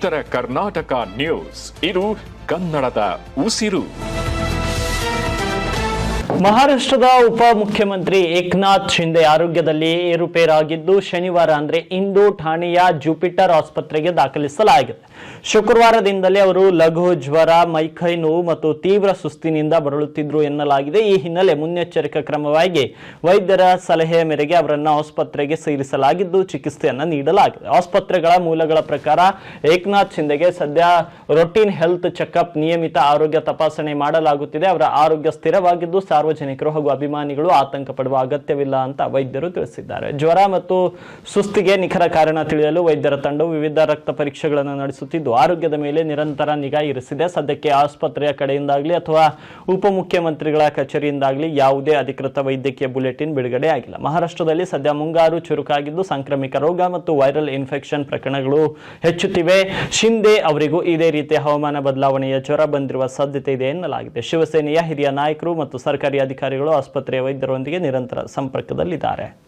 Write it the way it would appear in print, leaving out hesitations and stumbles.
ಉತ್ತರ ಕರ್ನಾಟಕ ನ್ಯೂಸ್, ಇದು ಕನ್ನಡದ ಉಸಿರು. ಮಹಾರಾಷ್ಟ್ರದ ಉಪಮುಖ್ಯಮಂತ್ರಿ ಏಕನಾಥ್ ಶಿಂದೆ ಆರೋಗ್ಯದಲ್ಲಿ ಏರುಪೇರಾಗಿದ್ದು ಶನಿವಾರ ಅಂದ್ರೆ ಇಂದು ಠಾಣೆಯ ಜುಪಿಟರ್ ಆಸ್ಪತ್ರೆಗೆ ದಾಖಲಿಸಲಾಗಿದೆ. ಶುಕ್ರವಾರದಿಂದಲೇ ಅವರು ಲಘು ಜ್ವರ, ಮೈಕೈ ನೋವು ಮತ್ತು ತೀವ್ರ ಸುಸ್ತಿನಿಂದ ಬಳಲುತ್ತಿದ್ರು ಎನ್ನಲಾಗಿದೆ. ಈ ಹಿನ್ನೆಲೆ ಮುನ್ನೆಚ್ಚರಿಕಾ ಕ್ರಮವಾಗಿ ವೈದ್ಯರ ಸಲಹೆಯ ಮೇರೆಗೆ ಅವರನ್ನು ಆಸ್ಪತ್ರೆಗೆ ಸೇರಿಸಲಾಗಿದ್ದು ಚಿಕಿತ್ಸೆಯನ್ನು ನೀಡಲಾಗಿದೆ. ಆಸ್ಪತ್ರೆಗಳ ಮೂಲಗಳ ಪ್ರಕಾರ ಏಕನಾಥ್ ಶಿಂದೆಗೆ ಸದ್ಯ ರೊಟೀನ್ ಹೆಲ್ತ್ ಚೆಕ್ಅಪ್, ನಿಯಮಿತ ಆರೋಗ್ಯ ತಪಾಸಣೆ ಮಾಡಲಾಗುತ್ತಿದೆ. ಅವರ ಆರೋಗ್ಯ ಸ್ಥಿರವಾಗಿದ್ದು ಸಾರ್ವಜನಿಕರು ಹಾಗೂ ಅಭಿಮಾನಿಗಳು ಆತಂಕ ಪಡುವ ಅಗತ್ಯವಿಲ್ಲ ಅಂತ ವೈದ್ಯರು ತಿಳಿಸಿದ್ದಾರೆ. ಜ್ವರ ಮತ್ತು ಸುಸ್ತಿಗೆ ನಿಖರ ಕಾರಣ ತಿಳಿಯಲು ವೈದ್ಯರ ತಂಡವು ವಿವಿಧ ರಕ್ತ ಪರೀಕ್ಷೆಗಳನ್ನು ನಡೆಸುತ್ತಿದ್ದು ಆರೋಗ್ಯದ ಮೇಲೆ ನಿರಂತರ ನಿಗಾ ಇರಿಸಿದೆ. ಸದ್ಯಕ್ಕೆ ಆಸ್ಪತ್ರೆಯ ಕಡೆಯಿಂದಾಗಲಿ ಅಥವಾ ಉಪಮುಖ್ಯಮಂತ್ರಿಗಳ ಕಚೇರಿಯಿಂದಾಗಲಿ ಯಾವುದೇ ಅಧಿಕೃತ ವೈದ್ಯಕೀಯ ಬುಲೆಟಿನ್ ಬಿಡುಗಡೆ ಆಗಿಲ್ಲ. ಮಹಾರಾಷ್ಟ್ರದಲ್ಲಿ ಸದ್ಯ ಮುಂಗಾರು ಚುರುಕಾಗಿದ್ದು ಸಾಂಕ್ರಾಮಿಕ ರೋಗ ಮತ್ತು ವೈರಲ್ ಇನ್ಫೆಕ್ಷನ್ ಪ್ರಕರಣಗಳು ಹೆಚ್ಚುತ್ತಿವೆ. ಶಿಂದೆ ಅವರಿಗೂ ಇದೇ ರೀತಿಯ ಹವಾಮಾನ ಬದಲಾವಣೆಯ ಜ್ವರ ಬಂದಿರುವ ಸಾಧ್ಯತೆ ಇದೆ ಎನ್ನಲಾಗಿದೆ. ಶಿವಸೇನೆಯ ಹಿರಿಯ ನಾಯಕರು ಮತ್ತು ಸರ್ಕಾರಿ ಅಧಿಕಾರಿಗಳು ಆಸ್ಪತ್ರೆಯ ವೈದ್ಯರೊಂದಿಗೆ ನಿರಂತರ ಸಂಪರ್ಕದಲ್ಲಿದ್ದಾರೆ.